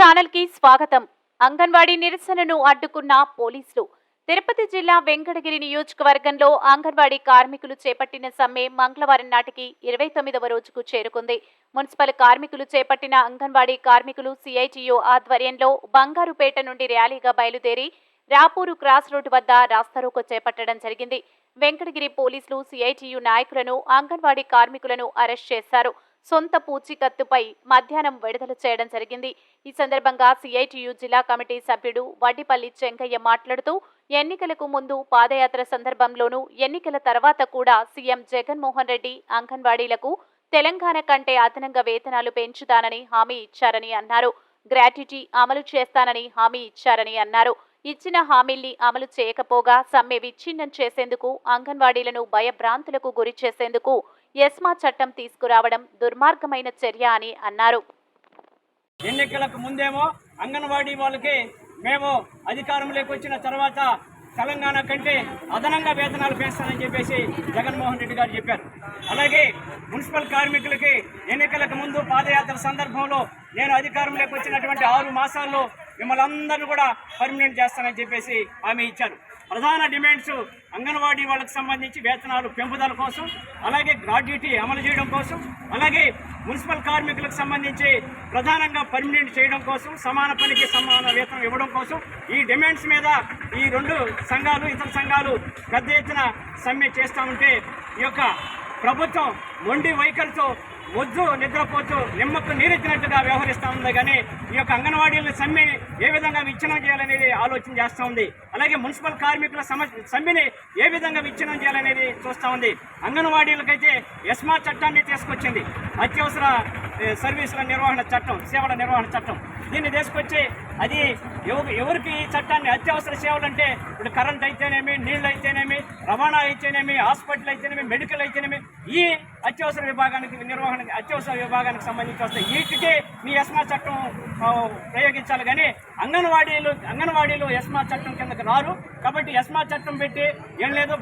Channel కి స్వాగతం. అంగన్వాడీ నిరసనను అడ్డుకున్న పోలీసులు. తిరుపతి జిల్లా వెంకటగిరి నియోజకవర్గంలో అంగన్వాడీ కార్మికులు చేపట్టిన సమ్మె మంగళవారం నాటికి 29వ రోజుకు చేరుకుంది. మున్సిపల్ కార్మికులు చేపట్టిన అంగన్వాడీ కార్మికులు సిఐటియు ఆధ్వర్యంలో బంగారుపేట నుండి ర్యాలీగా బయలుదేరి రాపూరు క్రాస్ రోడ్డు వద్ద రాస్తారోకో చేపట్టడం జరిగింది. వెంకటగిరి పోలీసులు సిఐటియు నాయకులను, అంగన్వాడీ కార్మికులను అరెస్ట్ చేశారు. సొంత పూచీకత్తుపై మధ్యాహ్నం విడుదల చేయడం జరిగింది. ఈ సందర్భంగా సిఐటియు జిల్లా కమిటీ సభ్యుడు వడ్డిపల్లి చెంగయ్య మాట్లాడుతూ, ఎన్నికలకు ముందు పాదయాత్ర సందర్భంలోనూ ఎన్నికల తర్వాత కూడా సీఎం జగన్మోహన్ రెడ్డి అంగన్వాడీలకు తెలంగాణ కంటే అదనంగా వేతనాలు పెంచుతానని హామీ ఇచ్చారని అన్నారు. గ్రాట్యుటీ అమలు చేస్తానని హామీ ఇచ్చారని అన్నారు. ఇచ్చిన హామీల్ని అమలు చేయకపోగా సమ్మె విచ్ఛిన్నం చేసేందుకు, అంగన్వాడీలను భయభ్రాంతులకు గురి చేసేందుకు ఎస్మా చట్టం తీసుకురావడం దుర్మార్గమైన చర్య అని అన్నారు. ఎన్నికలకు ముందేమో అంగన్వాడీ వాళ్ళకి మేము అధికారంలోకి వచ్చిన తర్వాత తెలంగాణ కంటే అదనంగా వేతనాలు పెంచుతానని చెప్పేసి జగన్మోహన్ రెడ్డి గారు చెప్పారు. అలాగే మున్సిపల్ కార్మికులకి ఎన్నికలకు ముందు పాదయాత్ర సందర్భంలో నేను అధికారంలోకి వచ్చినటువంటి 6 మాసాల్లో మిమ్మల్ని అందరినీ కూడా పర్మనెంట్ చేస్తానని చెప్పేసి హామీ ఇచ్చారు. ప్రధాన డిమాండ్స్ అంగన్వాడీ వాళ్ళకి సంబంధించి వేతనాలు పెంపుదల కోసం, అలాగే గ్రాడ్యుటీ అమలు చేయడం కోసం, అలాగే మున్సిపల్ కార్మికులకు సంబంధించి ప్రధానంగా పర్మనెంట్ చేయడం కోసం, సమాన పనికి సమాన వేతనం ఇవ్వడం కోసం ఈ డిమాండ్స్ మీద ఈ 2 సంఘాలు, ఇతర సంఘాలు పెద్ద ఎత్తున సమ్మె చేస్తూ ఉంటే ఈ యొక్క ప్రభుత్వం మొండి వైఖరితో వద్దు నిద్రపోతూ నిమ్మకు నీరెత్తినట్టుగా వ్యవహరిస్తూ ఉంది. కానీ ఈ యొక్క అంగన్వాడీల సమ్మె ఏ విధంగా విచ్ఛిన్నం చేయాలనేది ఆలోచన చేస్తూ ఉంది. అలాగే మున్సిపల్ కార్మికుల సమ్మెని ఏ విధంగా విచ్ఛిన్నం చేయాలనేది చూస్తూ ఉంది. అంగన్వాడీలకైతే ఎస్మా చట్టాన్ని తీసుకొచ్చింది, అత్యవసర సర్వీసుల నిర్వహణ చట్టం, సేవల నిర్వహణ చట్టం. దీన్ని తీసుకొచ్చి అది ఎవరికి ఈ చట్టాన్ని, అత్యవసర సేవలు అంటే ఇప్పుడు కరెంట్ అయితేనేమి, నీళ్ళు అయితేనేమి, రవాణా అయితేనేమి, హాస్పిటల్ అయితేనేమి, మెడికల్ అయితేనేమి, ఈ అత్యవసర విభాగానికి సంబంధించి వస్తాయి. వీటికి మీ ఎస్మా చట్టం ప్రయోగించాలి. కానీ అంగన్వాడీలు ఎస్మా చట్టం కిందకి రారు. కాబట్టి ఎస్మా చట్టం పెట్టి ఏం లేదు,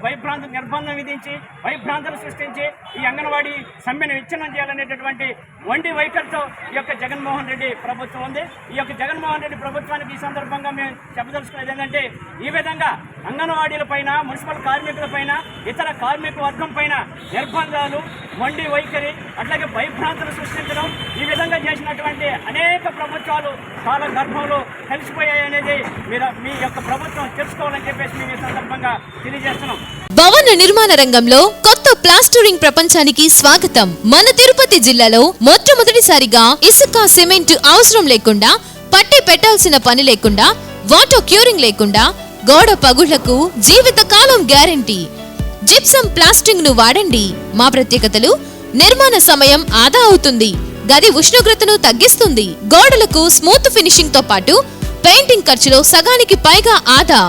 నిర్బంధం విధించి భయభ్రాంతులు సృష్టించి ఈ అంగన్వాడీ సమ్మెను విచ్ఛిన్నం చేయాలనేటటువంటి మొండి వైఖరితో ఈ యొక్క జగన్మోహన్ రెడ్డి ప్రభుత్వం ఉంది. ఈ యొక్క జగన్మోహన్ రెడ్డి ప్రభుత్వానికి ఈ సందర్భంగా మేము చెప్పదలుచుకునేది ఏంటంటే, ఈ విధంగా అంగన్వాడీల పైన, మున్సిపల్ కార్మికుల పైన, ఇతర కార్మిక వర్గం పైన నిర్బంధాలు, మొండి వైఖరి, అట్లాగే భయభ్రాంతులు సృష్టించడం, ఈ విధంగా చేసినటువంటి అనేక ప్రభుత్వాలు చాలా గర్భంలో కలిసిపోయాయనేది మీ యొక్క ప్రభుత్వం తెలుసుకోవాలని చెప్పేసి మేము ఈ సందర్భంగా తెలియజేస్తున్నాం. భవన నిర్మాణ రంగంలో కొత్త ప్లాస్టరింగ్ ప్రపంచానికి స్వాగతం. మన తిరుపతి జిల్లాలో మొట్టమొదటిసారిగా ఇసుక, సిమెంట్ అవసరం లేకుండా, పట్టి పెట్టాల్సిన పని లేకుండా, వాటర్ క్యూరింగ్ లేకుండా, గోడ పగుళ్లకు జీవితకాలం గ్యారంటీ. జిప్సం ప్లాస్టింగ్ ను వాడండి. మా ప్రత్యేకతలు: నిర్మాణ సమయం ఆదా అవుతుంది, గది ఉష్ణోగ్రతను తగ్గిస్తుంది, గోడలకు స్మూత్ ఫినిషింగ్ తో పాటు పెయింటింగ్ ఖర్చులో సగానికి పైగా ఆదా.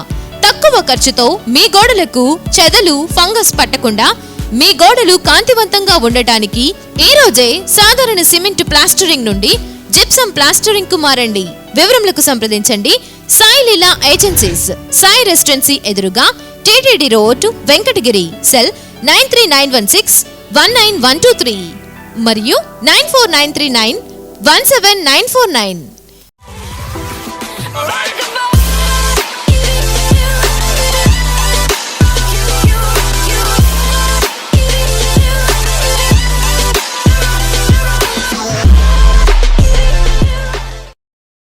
తక్కువ ఖర్చుతో మీ గోడలకు చెదలు, ఫంగస్ పట్టకుండా మీ గోడలు కాంతివంతంగా ఉండటానికి ఈ రోజే సాధారణ సిమెంట్ ప్లాస్టరింగ్ నుండి జిప్సం ప్లాస్టరింగ్ కు మారండి. వివరములకు సంప్రదించండి సాయి లీలా ఏజెన్సీస్, సాయి రెసిడెన్సీ ఎదురుగా, టీటీడీ రోడ్, వెంకటగిరి. సెల్ 9391619123 మరియు 94939179449.